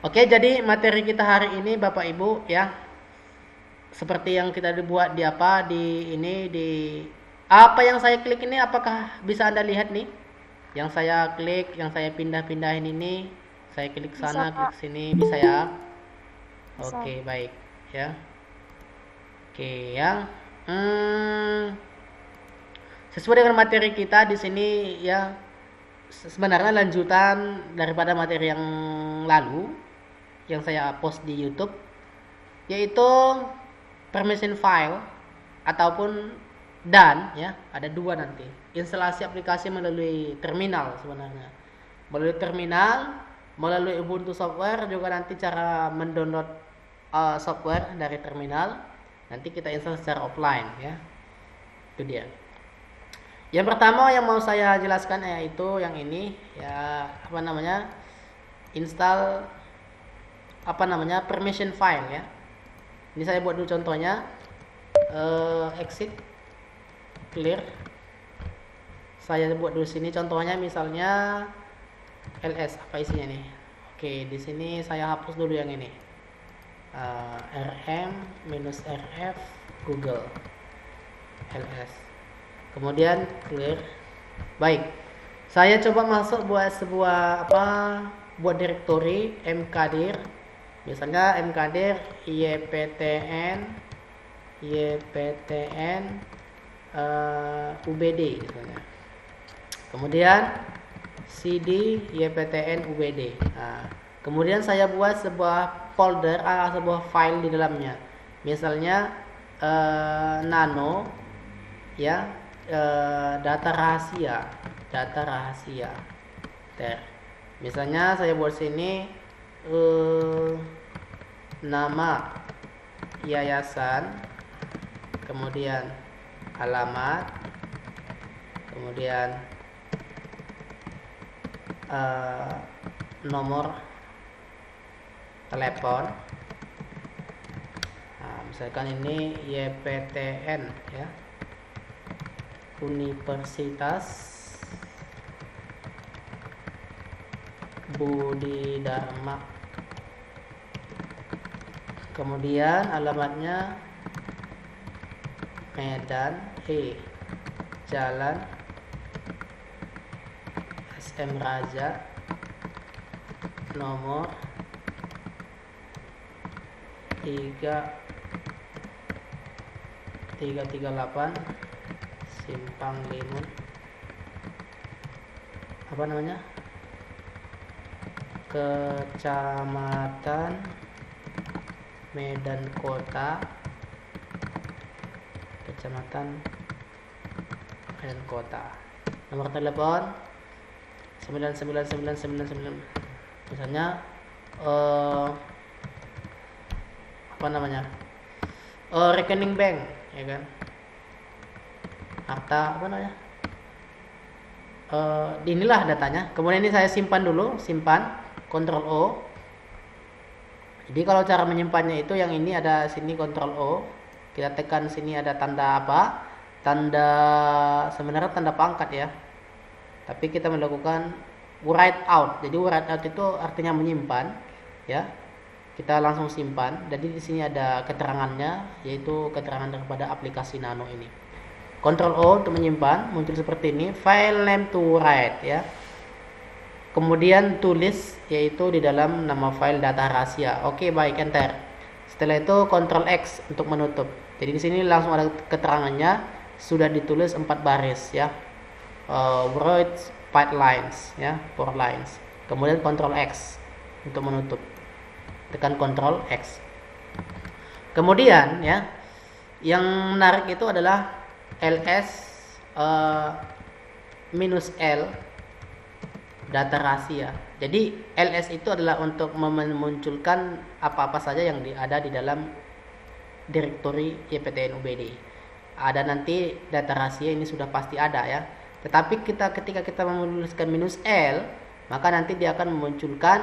Oke, jadi materi kita hari ini Bapak Ibu ya, seperti yang kita dibuat di apa di ini di apa yang saya klik ini, apakah bisa Anda lihat nih? Yang saya klik, yang saya pindah-pindahin ini, saya klik Bisa, sana, klik Kak. sini, bisa ya? Bisa. Oke, baik ya. Oke ya. Hmm, Sesuai dengan materi kita di sini ya, sebenarnya lanjutan daripada materi yang lalu yang saya post di YouTube, yaitu permission file ataupun dan ya, ada dua nanti. Instalasi aplikasi melalui terminal sebenarnya. Melalui terminal, melalui Ubuntu software juga nanti cara mendownload software dari terminal. Nanti kita install secara offline ya. Itu dia. Yang pertama yang mau saya jelaskan yaitu yang ini ya, apa namanya? Install apa namanya? Permission file ya. Ini saya buat dulu contohnya. Exit, clear. Saya buat dulu sini contohnya, misalnya ls apa isinya nih. Oke, di sini saya hapus dulu yang ini. rm -rf google ls, kemudian clear. Baik, saya coba masuk buat sebuah apa, buat directory mkdir, misalnya mkdir yptn ubd misalnya, kemudian cd yptn ubd. Nah, kemudian saya buat sebuah folder, sebuah file di dalamnya, misalnya nano ya, data rahasia misalnya saya buat sini nama yayasan, kemudian alamat, kemudian nomor telepon. Nah, misalkan ini YPTN ya, Universitas Budi Dharma, kemudian alamatnya Medan Jalan SM Raja nomor 338 Simpang Limun, apa namanya, Kecamatan Medan Kota, nomor telepon 99999, misalnya apa namanya, rekening bank ya kan, harta apa namanya, inilah datanya. Kemudian ini saya simpan dulu, simpan, Ctrl O. Jadi kalau cara menyimpannya itu yang ini, ada sini Ctrl O, kita tekan sini ada tanda apa, tanda, sebenarnya tanda pangkat ya, tapi kita melakukan write out. Jadi write out itu artinya menyimpan ya, kita langsung simpan. Jadi di sini ada keterangannya, yaitu keterangan daripada aplikasi Nano ini. Ctrl O untuk menyimpan, muncul seperti ini, file name to write ya. Kemudian tulis, yaitu di dalam nama file data rahasia. Oke, baik, enter. Setelah itu Ctrl X untuk menutup. Jadi di sini langsung ada keterangannya, sudah ditulis 4 baris ya. Words 5 lines ya, 4 lines. Kemudian Ctrl X untuk menutup. Tekan Ctrl X. Kemudian ya, yang menarik itu adalah ls minus l data rahasia. Jadi ls itu adalah untuk memunculkan apa-apa saja yang ada di dalam directory YPTN UBD. Ada nanti data rahasia, ini sudah pasti ada ya. Tetapi ketika kita menuliskan minus l, maka nanti dia akan memunculkan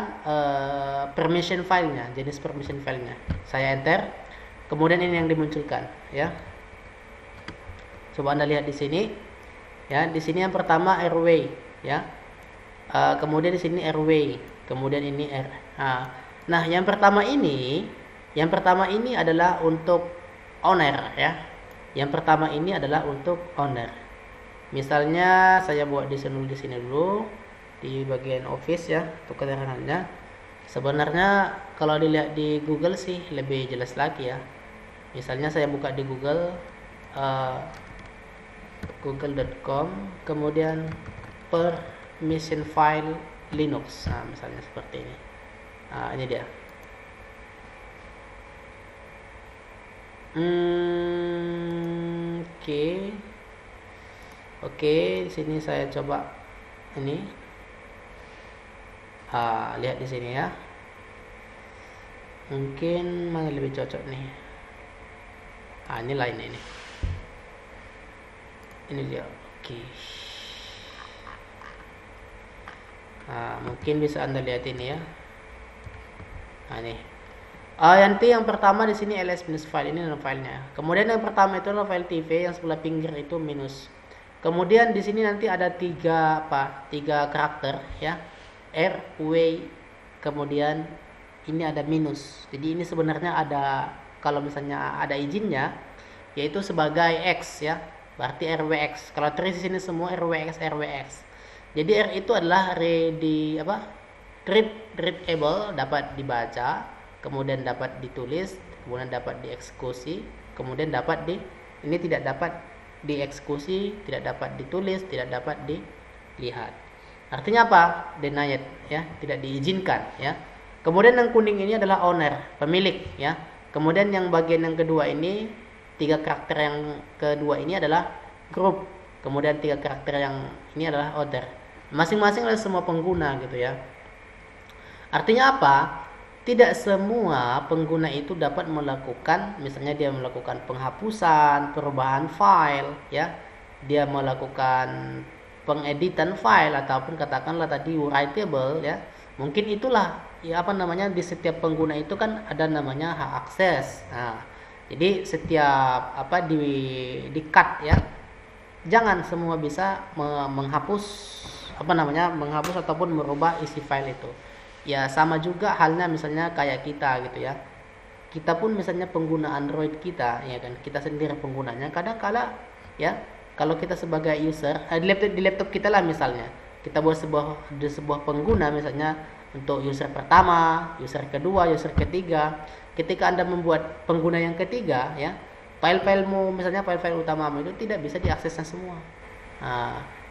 permission filenya, jenis permission filenya. Saya enter, kemudian ini yang dimunculkan ya. Coba Anda lihat di sini ya. Di sini yang pertama airway ya. Kemudian di sini airway, kemudian ini Nah, yang pertama ini adalah untuk owner ya. Yang pertama ini adalah untuk owner. Misalnya saya buat di sini dulu di bagian office ya, untuk keterangannya. Sebenarnya kalau dilihat di Google sih lebih jelas lagi ya. Misalnya saya buka di Google google.com, kemudian permission file Linux. Nah, misalnya seperti ini. Nah, ini dia. Oke, di sini saya coba ini. Lihat di sini ya. Mungkin mana lebih cocok nih. Ini lain ini. Ini dia. Oke. Mungkin bisa Anda lihat ini ya. Ini. Nanti yang pertama di sini ls-file, ini adalah filenya. Kemudian yang pertama itu adalah file TV, yang sebelah pinggir itu minus. Kemudian di sini nanti ada tiga karakter ya, R, W, kemudian ini ada minus. Jadi ini sebenarnya ada, kalau misalnya ada izinnya, yaitu sebagai X ya, berarti RWX. Kalau terus di sini semua RWX. Jadi R itu adalah readable, dapat dibaca, kemudian dapat ditulis, kemudian dapat dieksekusi, kemudian ini tidak dapat dieksekusi, tidak dapat ditulis, tidak dapat dilihat. Artinya apa? Denied ya, tidak diizinkan ya. Kemudian yang kuning ini adalah owner, pemilik ya. Kemudian yang bagian yang kedua ini, tiga karakter yang kedua ini adalah group. Kemudian tiga karakter yang ini adalah other. Masing-masing adalah semua pengguna gitu ya. Artinya apa? Tidak semua pengguna itu dapat melakukan, misalnya dia melakukan penghapusan, perubahan file ya. Dia melakukan pengeditan file ataupun katakanlah tadi writable ya. Mungkin itulah ya di setiap pengguna itu kan ada namanya hak akses. Nah, jadi setiap di cut ya. Jangan semua bisa menghapus menghapus ataupun merubah isi file itu. Ya sama juga halnya misalnya kayak kita gitu ya. Kita pun misalnya pengguna Android kita ya kan, kita sendiri penggunanya. Kadang-kala ya, kalau kita sebagai user di laptop kita lah misalnya, kita buat sebuah pengguna misalnya untuk user pertama, user kedua, user ketiga. Ketika Anda membuat pengguna yang ketiga ya, file-filemu misalnya file-file utamamu itu tidak bisa diaksesnya semua.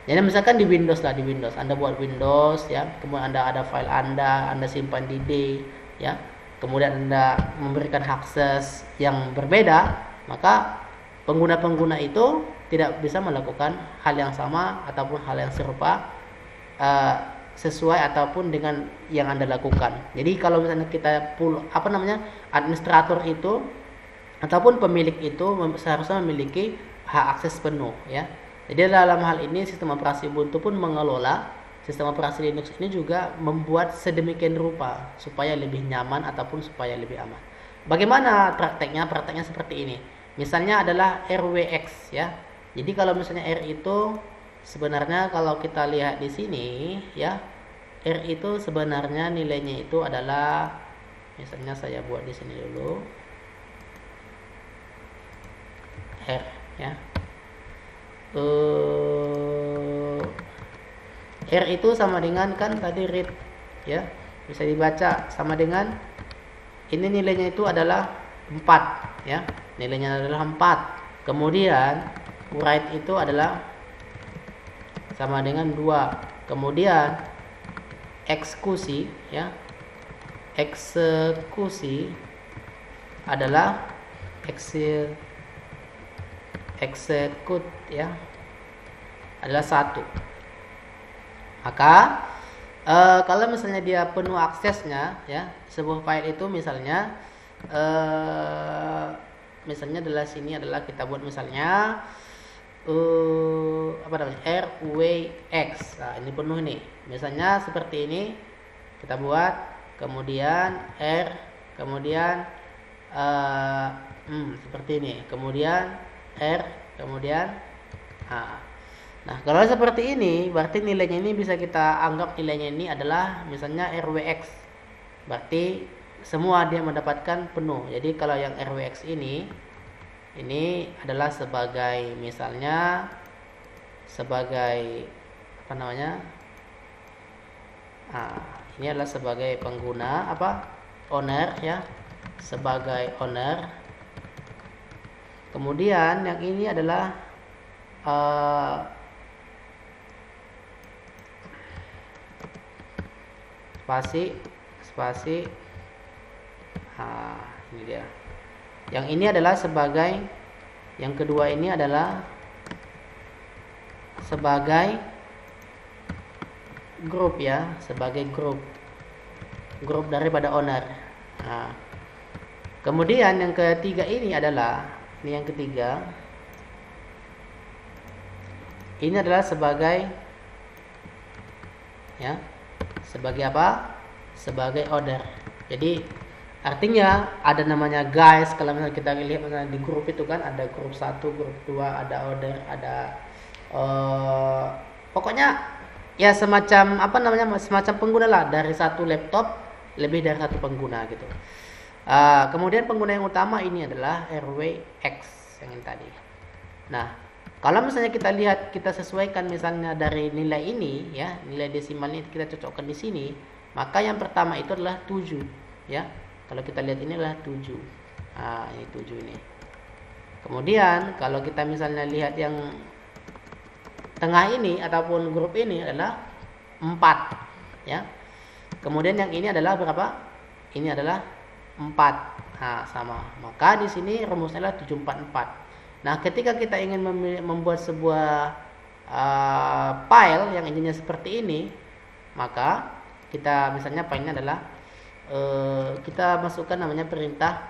Jadi misalkan di Windows Anda buat Windows ya, kemudian ada file Anda simpan di D ya, kemudian Anda memberikan akses yang berbeda, maka pengguna-pengguna itu tidak bisa melakukan hal yang sama ataupun hal yang serupa sesuai ataupun dengan yang Anda lakukan. Jadi kalau misalnya kita administrator itu ataupun pemilik itu seharusnya memiliki hak akses penuh ya. Jadi dalam hal ini sistem operasi Ubuntu pun mengelola sistem operasi Linux ini juga membuat sedemikian rupa supaya lebih nyaman ataupun supaya lebih aman. Bagaimana prakteknya? Prakteknya seperti ini. Misalnya adalah RWX ya. Jadi kalau misalnya R itu sebenarnya kalau kita lihat di sini ya, R itu sebenarnya nilainya itu adalah, misalnya saya buat di sini dulu R ya. R itu sama dengan kan tadi read ya, bisa dibaca sama dengan ini nilainya itu adalah 4 ya, nilainya adalah 4. Kemudian write itu adalah sama dengan 2. Kemudian eksekusi ya, eksekusi adalah execute ya adalah 1. Maka kalau misalnya dia penuh aksesnya ya, sebuah file itu misalnya adalah sini adalah kita buat misalnya RWX. Nah, ini penuh nih. Misalnya seperti ini kita buat, kemudian R, kemudian seperti ini, kemudian R, kemudian nah kalau seperti ini berarti nilainya ini bisa kita anggap nilainya ini adalah misalnya RWX, berarti semua dia mendapatkan penuh. Jadi kalau yang RWX ini adalah sebagai misalnya sebagai apa namanya? Ini adalah sebagai pengguna owner ya, sebagai owner. Kemudian yang ini adalah spasi ini dia. Yang ini adalah sebagai, yang kedua ini adalah sebagai grup ya, sebagai grup daripada owner. Kemudian yang ketiga ini yang ketiga ini adalah sebagai ya, sebagai apa? Sebagai order. Jadi artinya ada namanya guys. Kalau misalnya kita lihat misalnya di grup itu kan ada grup 1, grup 2, ada order, ada pokoknya ya semacam semacam pengguna lah, dari satu laptop lebih dari satu pengguna gitu. Kemudian pengguna yang utama ini adalah RWX yang ini tadi. Nah, kalau misalnya kita lihat, kita sesuaikan misalnya dari nilai ini ya, nilai desimal ini kita cocokkan di sini, maka yang pertama itu adalah 7 ya. Kalau kita lihat ini adalah 7. Ini 7 ini. Kemudian kalau kita misalnya lihat yang tengah ini ataupun grup ini adalah 4 ya. Kemudian yang ini adalah berapa? Ini adalah 4. Sama. Maka di sini rumusnya adalah 744. Nah, ketika kita ingin membuat sebuah file yang intinya seperti ini, maka kita misalnya filenya adalah kita masukkan namanya perintah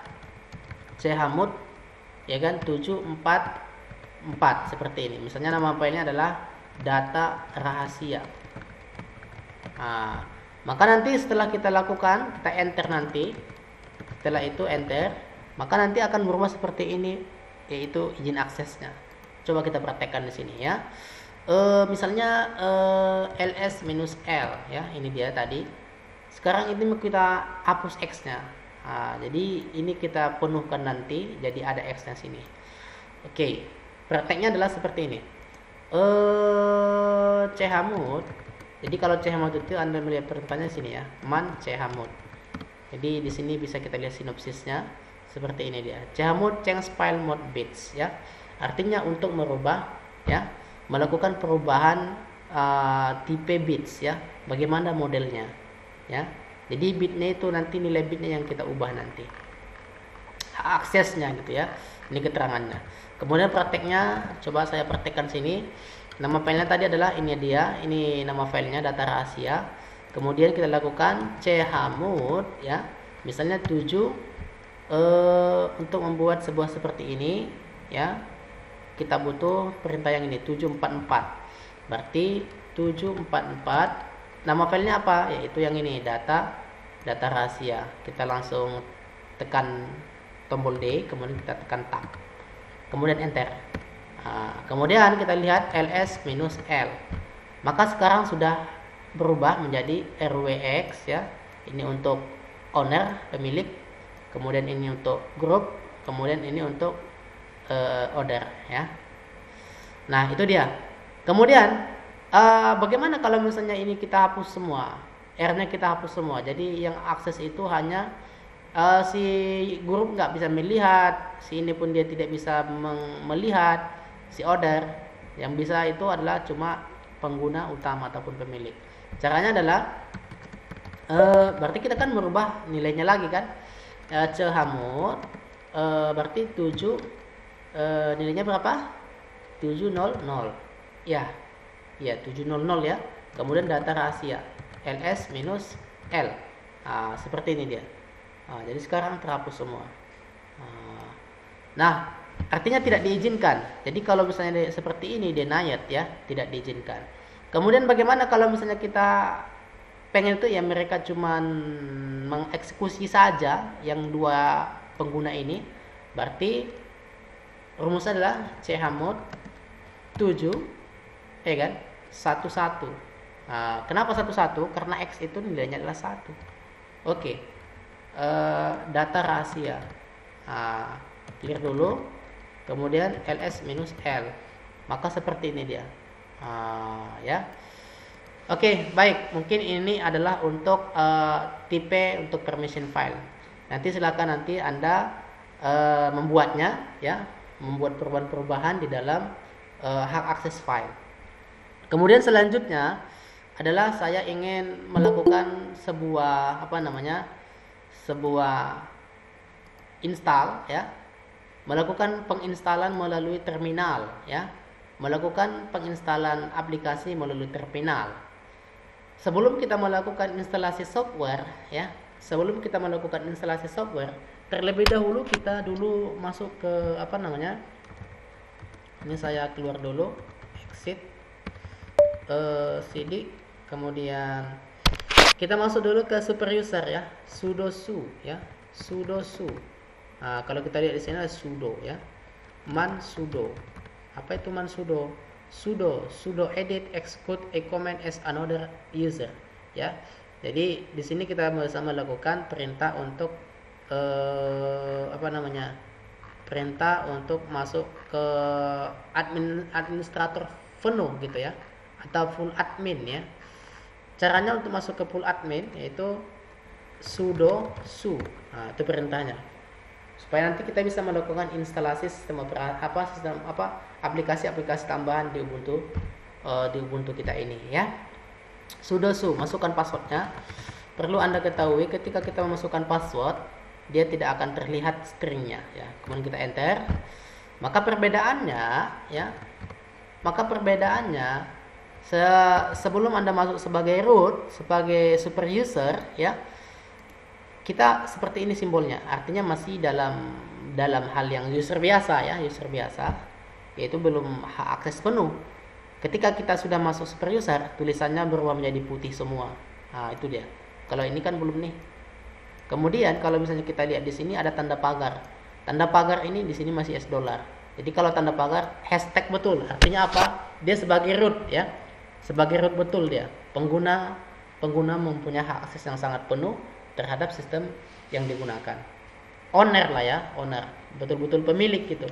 chmod ya kan, 744 seperti ini. Misalnya nama filenya adalah data rahasia. Maka nanti setelah kita lakukan, kita enter nanti. Setelah itu enter, maka nanti akan berubah seperti ini, yaitu izin aksesnya. Coba kita praktekkan di sini ya. Misalnya ls-l ya, ini dia tadi. Sekarang ini kita hapus x-nya. Jadi ini kita penuhkan nanti, jadi ada x-nya sini. Oke, prakteknya adalah seperti ini. Chmod. Jadi kalau chmod itu Anda melihat perintahnya sini ya, man chmod. Jadi di sini bisa kita lihat sinopsisnya seperti ini dia. Chmod change file mode bits ya. Artinya untuk merubah ya, melakukan perubahan tipe bits ya. Bagaimana modelnya ya. Jadi bitnya itu nanti nilai bitnya yang kita ubah nanti. Aksesnya gitu ya. Ini keterangannya. Kemudian prakteknya coba saya praktekkan sini. Nama filenya tadi adalah ini dia. Ini nama filenya data rahasia. Kemudian kita lakukan chmod ya. Misalnya 7 untuk membuat sebuah seperti ini ya. Kita butuh perintah yang ini 744. Berarti 744 nama filenya apa? Yaitu yang ini data rahasia. Kita langsung tekan tombol D, kemudian kita tekan tab. Kemudian enter. Kemudian kita lihat ls-l. Maka sekarang sudah berubah menjadi RWX ya. Ini untuk owner, pemilik. Kemudian ini untuk grup, kemudian ini untuk order ya. Nah, itu dia. Kemudian bagaimana kalau misalnya ini kita hapus semua? R-nya kita hapus semua. Jadi yang akses itu hanya si grup nggak bisa melihat, si ini pun dia tidak bisa melihat, si order yang bisa itu adalah cuma pengguna utama ataupun pemilik. Caranya adalah berarti kita kan merubah nilainya lagi kan. Chmod berarti 7 nilainya berapa? 700 ya. Ya, 700 ya. Kemudian data rahasia ls-l. Seperti ini dia. Jadi sekarang terhapus semua. Nah, artinya tidak diizinkan. Jadi kalau misalnya seperti ini denied ya, tidak diizinkan. Kemudian bagaimana kalau misalnya kita pengen itu ya mereka cuman mengeksekusi saja yang dua pengguna ini, berarti rumusnya adalah chmod 7 ya kan 11. Kenapa 11? Karena x itu nilainya adalah 1. Oke. data rahasia. Nah, clear dulu, kemudian ls-l, maka seperti ini dia. Ya. Oke, baik. Mungkin ini adalah untuk tipe untuk permission file. Nanti silakan nanti Anda membuatnya, ya, membuat perubahan-perubahan di dalam hak akses file. Kemudian selanjutnya adalah saya ingin melakukan sebuah sebuah install, ya, melakukan penginstalan melalui terminal, ya, melakukan penginstalan aplikasi melalui terminal. Sebelum kita melakukan instalasi software, ya, sebelum kita melakukan instalasi software, terlebih dahulu kita masuk ke ini saya keluar dulu, exit, cd, kemudian kita masuk dulu ke super user, ya, sudo su, ya, sudo su. Nah, kalau kita lihat di sini ada sudo, ya, man sudo. Apa itu man sudo? Sudo edit execute a command as another user, ya. Jadi di sini kita bisa melakukan perintah untuk perintah untuk masuk ke administrator penuh gitu, ya, atau full admin, ya. Caranya untuk masuk ke full admin yaitu sudo su. Nah, itu perintahnya. Supaya nanti kita bisa melakukan instalasi aplikasi-aplikasi tambahan di Ubuntu kita ini, ya. Sudo su, masukkan passwordnya. Perlu Anda ketahui ketika kita memasukkan password, dia tidak akan terlihat stringnya, ya. Kemudian kita enter. Maka perbedaannya sebelum Anda masuk sebagai root, sebagai super user, ya, kita seperti ini simbolnya, artinya masih dalam hal yang user biasa, ya, yaitu belum hak akses penuh. Ketika kita sudah masuk super user, tulisannya berubah menjadi putih semua. Nah, itu dia. Kalau ini kan belum nih. Kemudian kalau misalnya kita lihat di sini ada tanda pagar. Tanda pagar ini di sini masih $. Jadi kalau tanda pagar hashtag betul, artinya apa? Dia sebagai root, ya. Sebagai root betul dia. Pengguna mempunyai hak akses yang sangat penuh terhadap sistem yang digunakan. Owner lah, ya, owner, betul-betul pemilik gitu.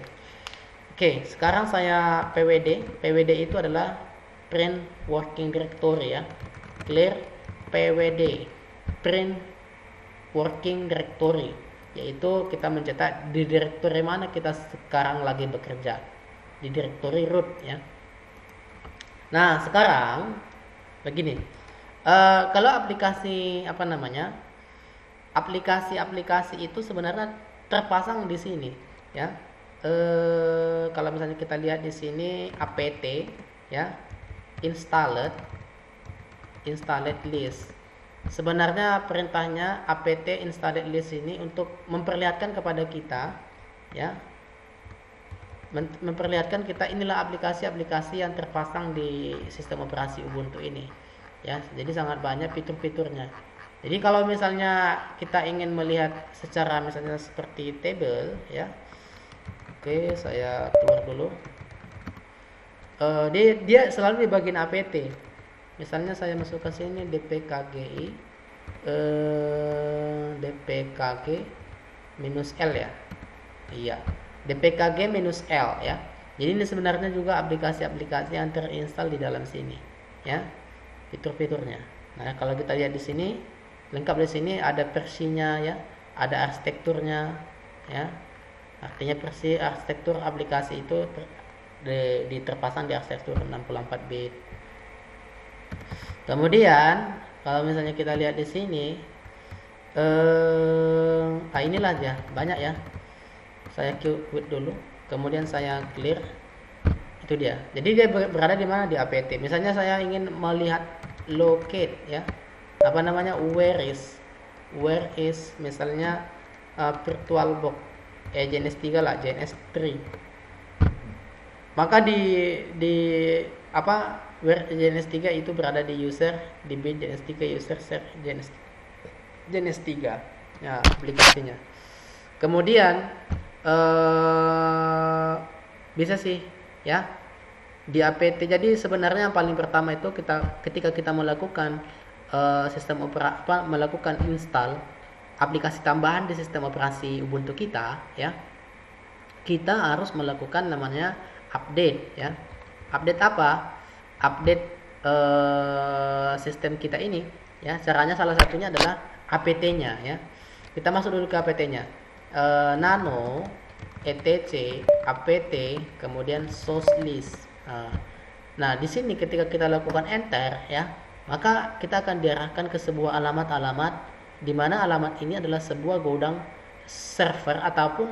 Oke, sekarang saya PWD itu adalah print working directory, ya. Clear PWD, print working directory, yaitu kita mencetak di directory mana kita sekarang lagi bekerja, di directory root, ya. Nah, sekarang begini, kalau aplikasi itu sebenarnya terpasang di sini, ya. Kalau misalnya kita lihat di sini apt, ya, installed list. Sebenarnya perintahnya apt installed list ini untuk memperlihatkan kepada kita, ya, memperlihatkan kita inilah aplikasi-aplikasi yang terpasang di sistem operasi Ubuntu ini, ya. Jadi sangat banyak fitur-fiturnya. Jadi kalau misalnya kita ingin melihat secara misalnya seperti table, ya. Oke, saya keluar dulu. Dia selalu di bagian apt. Misalnya saya masuk ke sini dpkgi dpkg -l, ya. Iya, dpkg -l, ya. Jadi ini sebenarnya juga aplikasi-aplikasi yang terinstall di dalam sini, ya. Fitur-fiturnya. Nah, kalau kita lihat di sini, lengkap di sini ada versinya, ya, ada arsitekturnya, ya. Artinya arsitektur aplikasi itu terpasang di arsitektur 64 bit. Kemudian kalau misalnya kita lihat di sini, inilah aja, banyak, ya. Saya quit dulu, kemudian saya clear. Itu dia. Jadi dia berada di mana? Di apt. Misalnya saya ingin melihat locate, ya. Where is misalnya virtualbox JNS3 lah, JNS3. Maka where JNS3 itu berada di user db JNS3 user share JNS3, ya, aplikasinya. Kemudian bisa sih, ya, di apt. Jadi sebenarnya yang paling pertama itu ketika kita melakukan melakukan install, aplikasi tambahan di sistem operasi Ubuntu kita, ya, kita harus melakukan namanya update, ya. Update apa? Update sistem kita ini, ya. Caranya salah satunya adalah apt-nya, ya. Kita masuk dulu ke apt-nya. Nano etc apt kemudian source list. Nah, di sini ketika kita lakukan enter, ya, maka kita akan diarahkan ke sebuah alamat-alamat di mana alamat ini adalah sebuah gudang server ataupun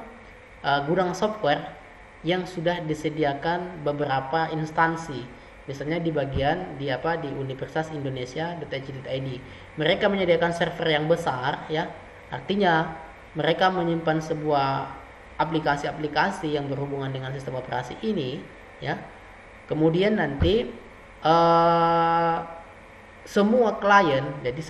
gudang software yang sudah disediakan beberapa instansi. Misalnya di bagian di Universitas Indonesia.ac.id. Mereka menyediakan server yang besar, ya. Artinya mereka menyimpan sebuah aplikasi-aplikasi yang berhubungan dengan sistem operasi ini, ya. Kemudian nanti semua klien, jadi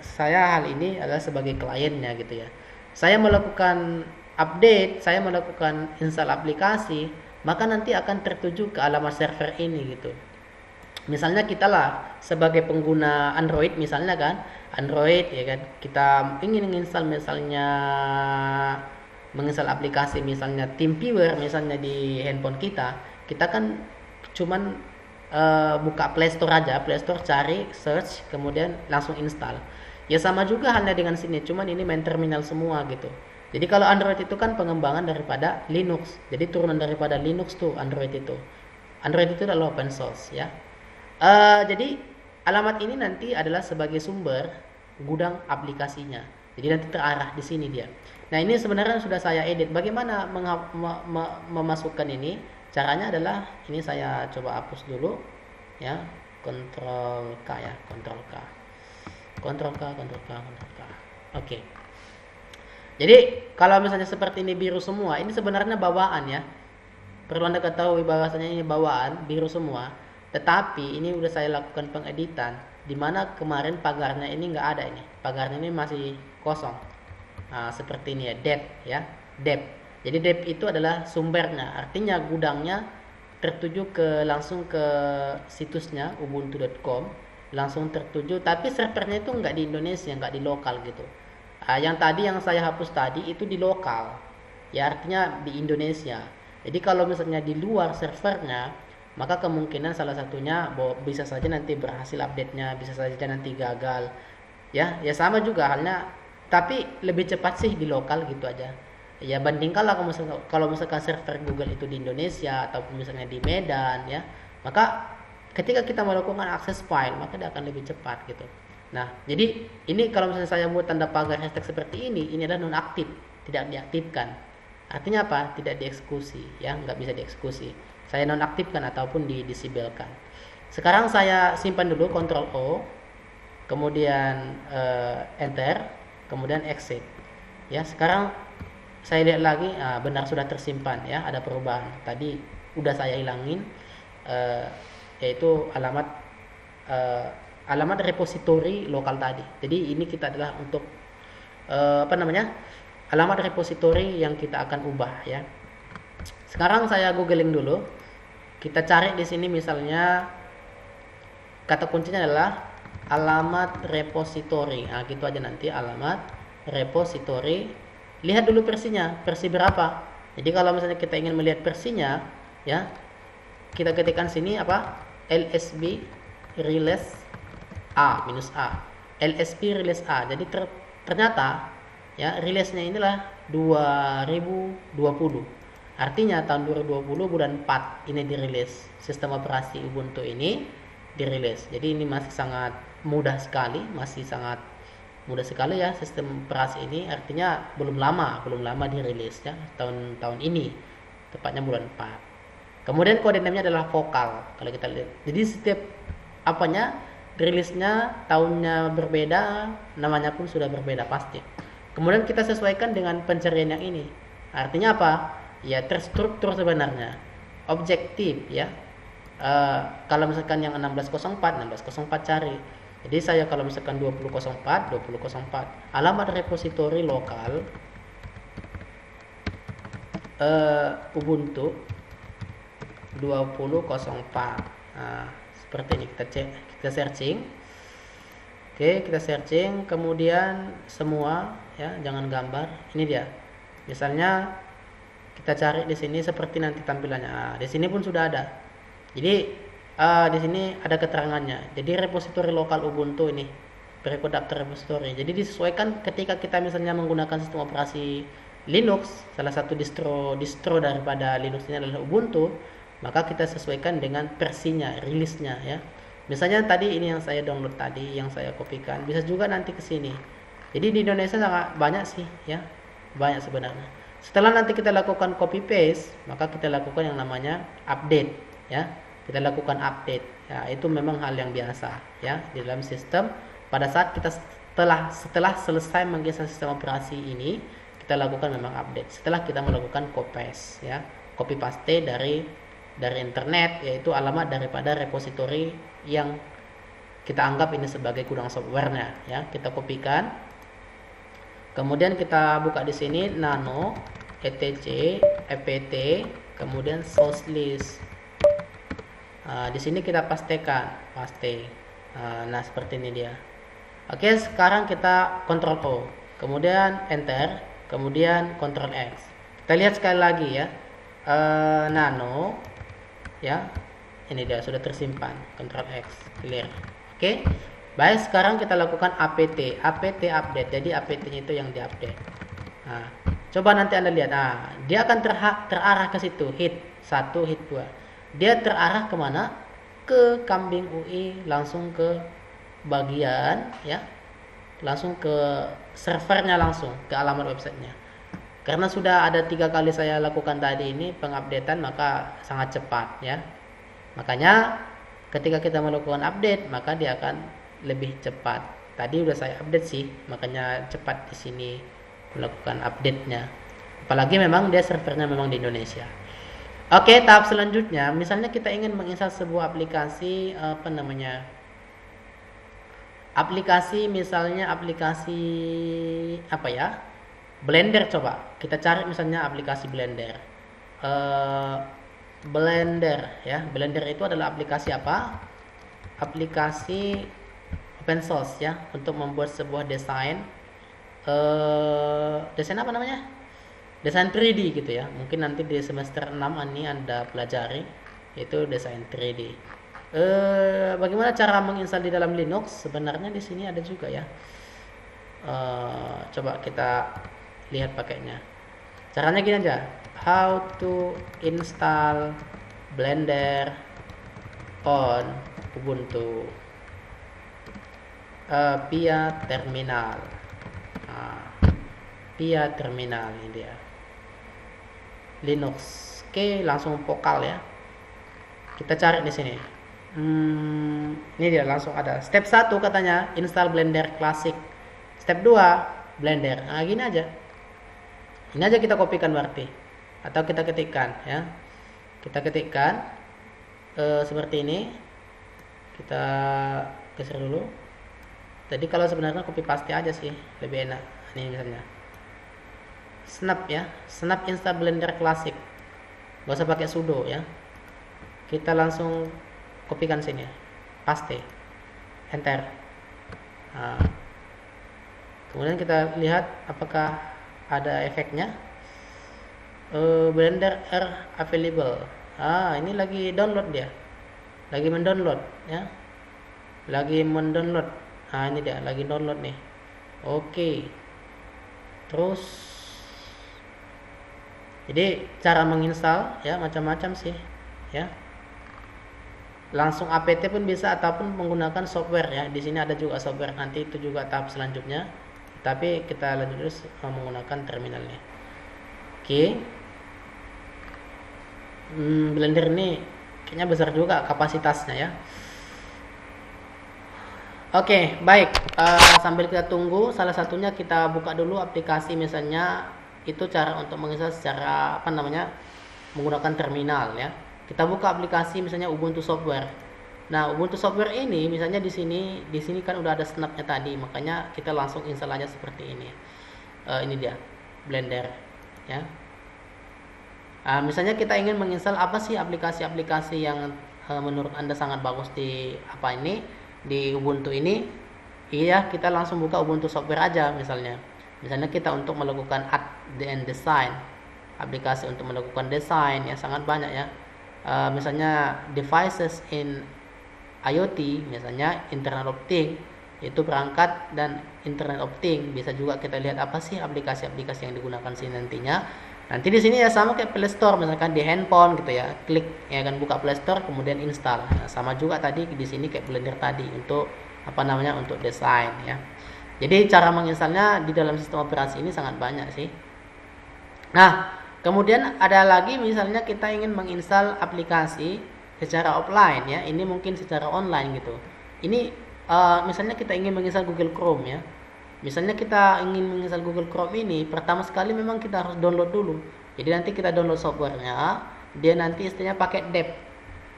saya hal ini adalah sebagai kliennya gitu ya. Saya melakukan update, saya melakukan install aplikasi, maka nanti akan tertuju ke alamat server ini gitu. Misalnya kita lah sebagai pengguna Android misalnya kan, Android ya kan, kita ingin menginstal aplikasi misalnya TeamViewer misalnya di handphone kita kan cuman buka Play Store aja, Play Store cari, search, kemudian langsung install. Ya sama juga halnya dengan sini, cuman ini main terminal semua gitu. Jadi kalau Android itu kan pengembangan daripada Linux, jadi turunan daripada Linux tuh Android itu. Android itu adalah open source ya. Jadi alamat ini nanti adalah sebagai sumber gudang aplikasinya. Jadi nanti terarah di sini dia. Nah ini sebenarnya sudah saya edit. Bagaimana memasukkan ini? Caranya adalah ini saya coba hapus dulu, ya. Ctrl K ya, Ctrl K. Oke. Jadi kalau misalnya seperti ini biru semua, ini sebenarnya bawaan ya. Perlu Anda ketahui bahwasanya ini bawaan biru semua. Tetapi ini udah saya lakukan pengeditan, di mana kemarin pagarnya ini nggak ada ini. Pagarnya ini masih kosong. Nah, seperti ini ya, dep. Jadi dep itu adalah sumbernya, artinya gudangnya tertuju langsung ke situsnya ubuntu.com, langsung tertuju. Tapi servernya itu nggak di Indonesia, nggak di lokal gitu. Yang tadi yang saya hapus tadi itu di lokal, ya artinya di Indonesia. Jadi kalau misalnya di luar servernya, maka kemungkinan salah satunya bisa saja nanti berhasil update-nya, bisa saja nanti gagal. Ya sama juga halnya, tapi lebih cepat sih di lokal gitu aja. Ya bandingkanlah kalau misalkan server Google itu di Indonesia ataupun misalnya di Medan ya, maka ketika kita melakukan akses file maka dia akan lebih cepat gitu. Nah, jadi ini kalau misalnya saya buat tanda pagar hashtag seperti ini adalah nonaktif, tidak diaktifkan. Artinya apa? Tidak dieksekusi, ya, nggak bisa dieksekusi. Saya nonaktifkan ataupun disablekan. Sekarang saya simpan dulu, Ctrl O, kemudian Enter, kemudian Exit. Ya, sekarang saya lihat lagi, benar sudah tersimpan, ya, ada perubahan. Tadi udah saya hilangin, yaitu alamat repository lokal tadi. Jadi ini kita adalah untuk alamat repository yang kita akan ubah ya. Sekarang saya googling dulu. Kita cari di sini misalnya kata kuncinya adalah alamat repository. Nah, gitu aja nanti alamat repository. Lihat dulu versinya, versi berapa. Jadi kalau misalnya kita ingin melihat versinya ya, kita ketikkan sini apa? LSB release A -A. LSB release A. Jadi ternyata ya rilisnya inilah 2020. Artinya tahun 2020 bulan 4 ini dirilis. Sistem operasi Ubuntu ini dirilis. Jadi ini masih sangat mudah sekali, ya sistem operasi ini. Artinya belum lama dirilis ya, tahun ini. Tepatnya bulan 4. Kemudian kode namanya adalah vokal kalau kita lihat. Jadi setiap rilisnya tahunnya berbeda, namanya pun sudah berbeda pasti. Kemudian kita sesuaikan dengan pencarian yang ini. Artinya apa? Ya terstruktur sebenarnya, objektif ya. Kalau misalkan yang 1604 cari. Jadi saya kalau misalkan 2004 alamat repository lokal Ubuntu 2004. Seperti ini kita searching. Oke, kita searching, kemudian semua ya, jangan gambar. Ini dia. Misalnya kita cari di sini seperti nanti tampilannya. Nah, di sini pun sudah ada. Jadi di sini ada keterangannya. Jadi repository lokal Ubuntu ini, berikut daftar repository. Jadi disesuaikan ketika kita misalnya menggunakan sistem operasi Linux, salah satu distro daripada Linux ini adalah Ubuntu, maka kita sesuaikan dengan versinya, rilisnya ya. Misalnya tadi ini yang saya download tadi, yang saya kopikan, bisa juga nanti ke sini. Jadi di Indonesia sangat banyak sih ya, banyak sebenarnya. Setelah nanti kita lakukan copy paste, maka kita lakukan yang namanya update ya. Kita lakukan update. Ya, itu memang hal yang biasa ya di dalam sistem. Pada saat kita setelah selesai menggeser sistem operasi ini, kita lakukan memang update. Setelah kita melakukan copy paste ya, copy paste dari internet, yaitu alamat daripada repository yang kita anggap ini sebagai gudang softwarenya ya. Kita kopikan. Kemudian kita buka di sini nano etc apt kemudian source list. Di sini kita paste. Nah, seperti ini dia. Oke, sekarang kita Ctrl O, kemudian Enter, kemudian Ctrl X. Kita lihat sekali lagi ya. Nano, ya, ini dia sudah tersimpan. Ctrl X, clear. Oke, baik. Sekarang kita lakukan apt update. Jadi apt-nya itu yang diupdate. Nah, coba nanti Anda lihat. Nah, dia akan terarah ke situ. Hit 1, hit 2. Dia terarah kemana? Ke kambing UI, langsung ke bagian ya, langsung ke servernya, langsung ke alamat websitenya. Karena sudah ada 3 kali saya lakukan tadi ini pengupdatean, maka sangat cepat ya. Makanya ketika kita melakukan update, maka dia akan lebih cepat. Tadi udah saya update sih, makanya cepat di sini melakukan update-nya. Apalagi memang dia servernya memang di Indonesia. Oke, tahap selanjutnya, misalnya kita ingin menginstal sebuah aplikasi, misalnya aplikasi apa ya? Blender. Coba kita cari misalnya aplikasi Blender. Blender ya. Blender itu adalah aplikasi apa? Aplikasi open source ya, untuk membuat sebuah desain. Desain apa namanya? Desain 3D gitu ya. Mungkin nanti di semester 6 ini Anda pelajari, yaitu desain 3D. Bagaimana cara menginstal di dalam Linux? Sebenarnya di sini ada juga ya. Coba kita lihat pakainya. Caranya gini aja. How to install Blender on Ubuntu via terminal. Via terminal ini dia. Linux. Oke, langsung vokal ya. Kita cari di sini. Ini dia langsung ada. Step 1 katanya install Blender Classic. Step 2 Blender. Nah, gini aja. Ini aja kita kopikan berarti. Atau kita ketikkan ya. Kita ketikkan seperti ini. Kita geser dulu. Jadi kalau sebenarnya copy paste aja sih, lebih enak. Ini misalnya. Snap ya, snap install Blender Classic. Gak usah pakai sudo ya. Kita langsung kopikan sini, paste, enter. Nah, kemudian kita lihat apakah ada efeknya. Blender R available. Ini lagi download dia, lagi mendownload ya, lagi mendownload. Ini dia lagi download nih. Oke. Terus jadi cara menginstal ya macam-macam sih ya. Langsung apt pun bisa ataupun menggunakan software ya. Di sini ada juga software, nanti itu juga tahap selanjutnya. Tapi kita lanjut terus menggunakan terminalnya. Oke. Blender ini kayaknya besar juga kapasitasnya ya. Oke, baik. Sambil kita tunggu, salah satunya kita buka dulu aplikasi, misalnya itu cara untuk menginstal secara menggunakan terminal ya. Kita buka aplikasi misalnya Ubuntu Software. Nah, Ubuntu Software ini misalnya di sini kan udah ada snapnya tadi, makanya kita langsung install aja seperti ini. Ini dia Blender ya. Misalnya kita ingin menginstal apa sih aplikasi-aplikasi yang menurut Anda sangat bagus di di Ubuntu ini. iya kita langsung buka Ubuntu Software aja misalnya. Misalnya kita untuk melakukan add and design, aplikasi untuk melakukan desain ya sangat banyak ya. Misalnya devices in IoT, misalnya Internet of Things, itu perangkat dan Internet of Things. Bisa juga kita lihat apa sih aplikasi-aplikasi yang digunakan sini nantinya. Nanti di sini ya sama kayak Play Store, misalkan di handphone gitu ya, klik ya kan buka Play Store kemudian install. Nah, sama juga tadi di sini kayak Blender tadi untuk apa namanya untuk desain ya. Jadi cara menginstalnya di dalam sistem operasi ini sangat banyak sih. Nah, kemudian ada lagi misalnya kita ingin menginstal aplikasi secara offline ya. Ini mungkin secara online gitu. Ini misalnya kita ingin menginstal Google Chrome ya. Misalnya kita ingin menginstal Google Chrome ini, pertama sekali memang kita harus download dulu. Jadi nanti kita download softwarenya, dia nanti istilahnya pakai Deb.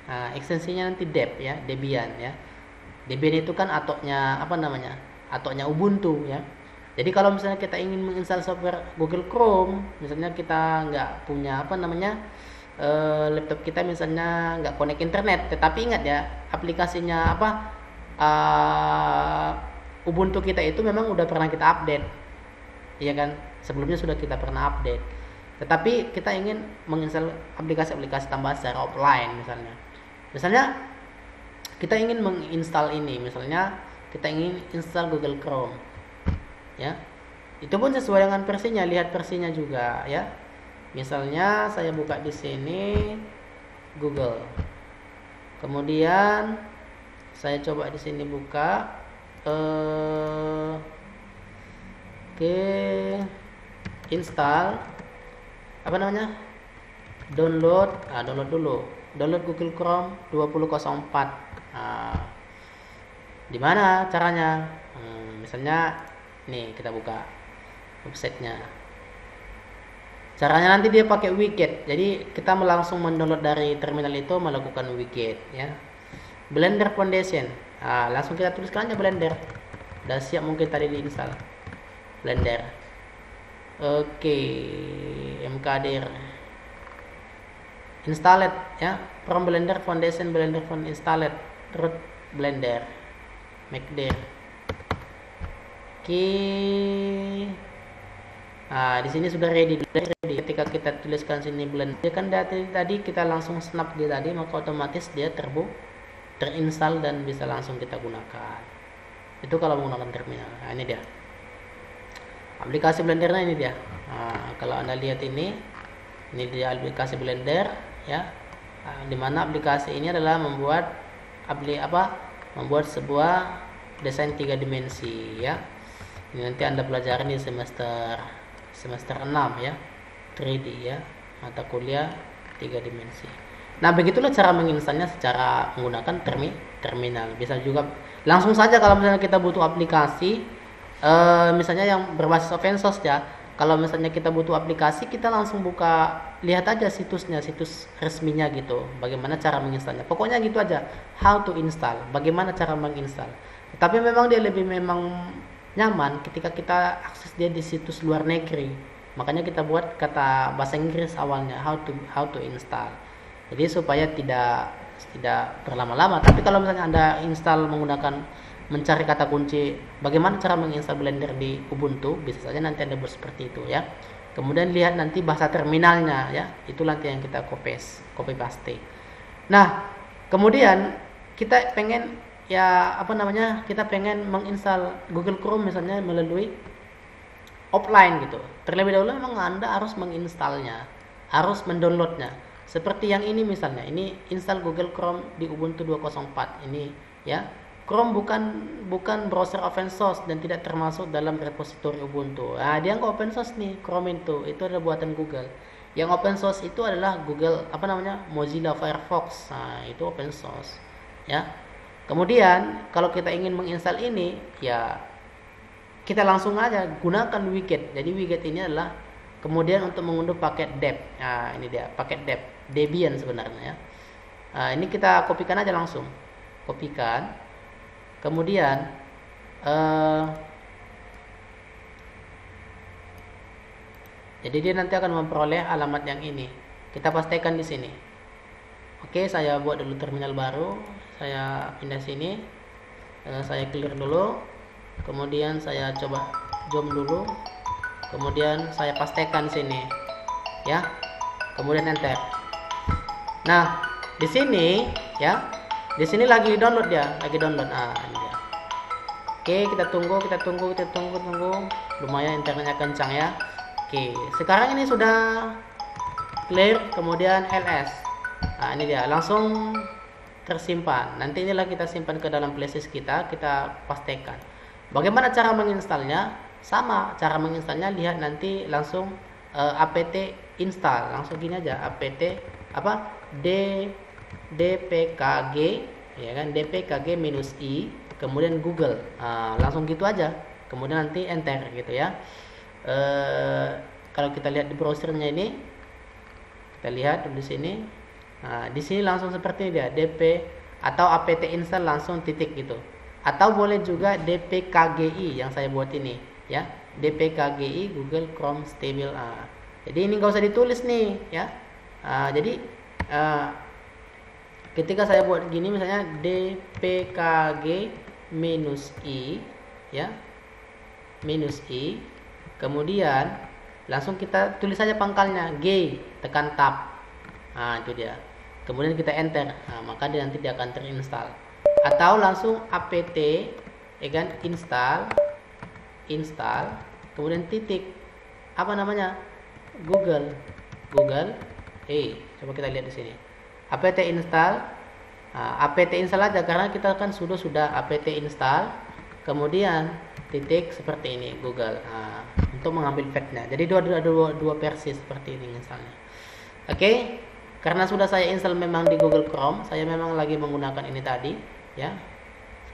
Nah, ekstensinya nanti Deb ya, Debian ya. Debian itu kan atoknya apa namanya? Atoknya Ubuntu ya. Jadi kalau misalnya kita ingin menginstal software Google Chrome, misalnya kita nggak punya apa namanya laptop kita misalnya nggak connect internet, tetapi ingat ya aplikasinya apa Ubuntu kita itu memang udah pernah kita update, iya kan? Sebelumnya sudah kita pernah update. Tetapi kita ingin menginstal aplikasi-aplikasi tambahan secara offline misalnya kita ingin menginstal ini, misalnya kita ingin install Google Chrome, ya. Itu pun sesuai dengan versinya, lihat versinya juga, ya. Misalnya saya buka di sini Google, kemudian saya coba di sini buka. Oke, install apa namanya download download Google Chrome 2004. Di mana caranya? Misalnya nih kita buka websitenya. Caranya nanti dia pakai widget, jadi kita langsung mendownload dari terminal itu melakukan widget ya. Blender Foundation, langsung kita tuliskan aja Blender. Udah siap mungkin tadi diinstal Blender. Oke, mkdir installed ya, from Blender Foundation, Blender Foundation installed, root Blender, mkdir. Oke. Di sini sudah ready. Ketika kita tuliskan sini Blender, kan tadi kita langsung snap dia tadi, maka otomatis dia terinstall dan bisa langsung kita gunakan. Itu kalau menggunakan terminal. Nah, ini dia aplikasi Blendernya, ini dia. Kalau Anda lihat ini dia aplikasi Blender ya. Dimana aplikasi ini adalah membuat sebuah desain 3 dimensi ya. Ini nanti Anda pelajari di semester 6 ya, 3D ya, mata kuliah 3 dimensi. Nah, begitulah cara menginstalnya secara menggunakan terminal. Bisa juga langsung saja kalau misalnya kita butuh aplikasi, misalnya yang berbasis open source ya. Kalau misalnya kita butuh aplikasi, kita langsung buka, lihat aja situsnya, situs resminya gitu. Bagaimana cara menginstalnya. Pokoknya gitu aja. How to install. Bagaimana cara menginstal. Tapi memang dia lebih nyaman ketika kita akses dia di situs luar negeri. Makanya kita buat kata bahasa Inggris awalnya, how to install. Jadi supaya tidak berlama-lama. Tapi kalau misalnya Anda install menggunakan mencari kata kunci bagaimana cara menginstal Blender di Ubuntu, bisa saja nanti Anda buat seperti itu ya. Kemudian lihat nanti bahasa terminalnya ya. Itu nanti yang kita copy paste. Nah, kemudian kita pengen kita pengen menginstal Google Chrome misalnya melalui offline gitu. Terlebih dahulu memang Anda harus menginstalnya, harus mendownloadnya. Seperti yang ini misalnya, ini install Google Chrome di Ubuntu 204 ini ya. Chrome bukan browser open source dan tidak termasuk dalam repositori Ubuntu. Dia nggak open source nih, Chrome itu adalah buatan Google. Yang open source itu adalah Google Mozilla Firefox. Itu open source ya. Kemudian kalau kita ingin menginstal ini ya kita langsung aja gunakan widget. Jadi widget ini adalah kemudian untuk mengunduh paket Deb. Ini dia paket Debian sebenarnya ya. Ini kita kopikan aja langsung. Kopikan. Kemudian jadi dia nanti akan memperoleh alamat yang ini. Kita pastikan di sini. Oke, saya buat dulu terminal baru. Saya pindah sini. Saya clear dulu. kemudian saya coba zoom dulu, kemudian saya pastekan sini ya, kemudian enter. Nah di sini ya, di sini lagi download dia, lagi download. Ini dia. Oke, kita tunggu. Lumayan internetnya kencang ya. Oke, sekarang ini sudah clear, kemudian ls. Nah ini dia, langsung tersimpan. Nanti inilah kita simpan ke dalam playlist kita pastekan. Bagaimana cara menginstalnya? Sama, cara menginstalnya lihat nanti langsung apt install, langsung gini aja, apt apa dpkg ya kan, dpkg-i kemudian Google. Langsung gitu aja, kemudian nanti enter gitu ya. Kalau kita lihat di browsernya ini, kita lihat di sini. Di sini langsung seperti dia, dp atau apt install langsung titik gitu, atau boleh juga dpkgi yang saya buat ini ya, dpkgi Google Chrome Stable. Jadi ini nggak usah ditulis nih ya. Jadi ketika saya buat gini misalnya dpkg -i ya, -i, kemudian langsung kita tulis saja pangkalnya g, tekan tab. Itu dia, kemudian kita enter. Maka nanti dia akan terinstall. Atau langsung apt ya kan, install kemudian titik apa namanya, Google. Coba kita lihat di sini, apt install. Apt install aja karena kita kan sudah apt install, kemudian titik seperti ini Google, untuk mengambil packnya. Jadi dua versi seperti ini misalnya. Oke, karena sudah saya install memang di Google Chrome, saya memang lagi menggunakan ini tadi ya.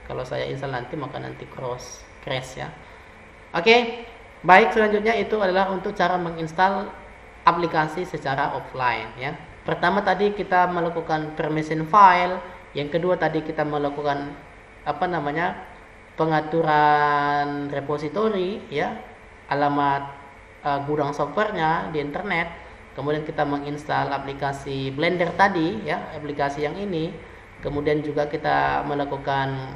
Kalau saya install nanti maka nanti crash ya. Oke, baik, selanjutnya itu adalah untuk cara menginstal aplikasi secara offline ya. Pertama tadi kita melakukan permission file, yang kedua tadi kita melakukan pengaturan repository ya, alamat gudang softwarenya di internet. Kemudian kita menginstal aplikasi Blender tadi ya, aplikasi yang ini. Kemudian juga kita melakukan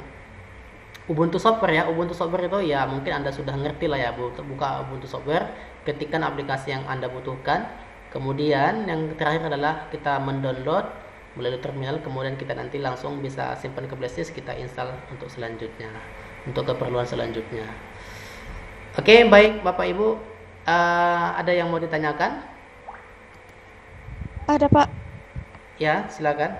Ubuntu software ya. Ubuntu software itu ya mungkin Anda sudah ngerti lah ya, buka Ubuntu software, ketikkan aplikasi yang Anda butuhkan. Kemudian yang terakhir adalah kita mendownload melalui terminal, kemudian kita nanti langsung bisa simpan ke flashdisk, kita install untuk selanjutnya, untuk keperluan selanjutnya. Oke, baik Bapak Ibu, ada yang mau ditanyakan? Ada, Pak. Ya, silakan.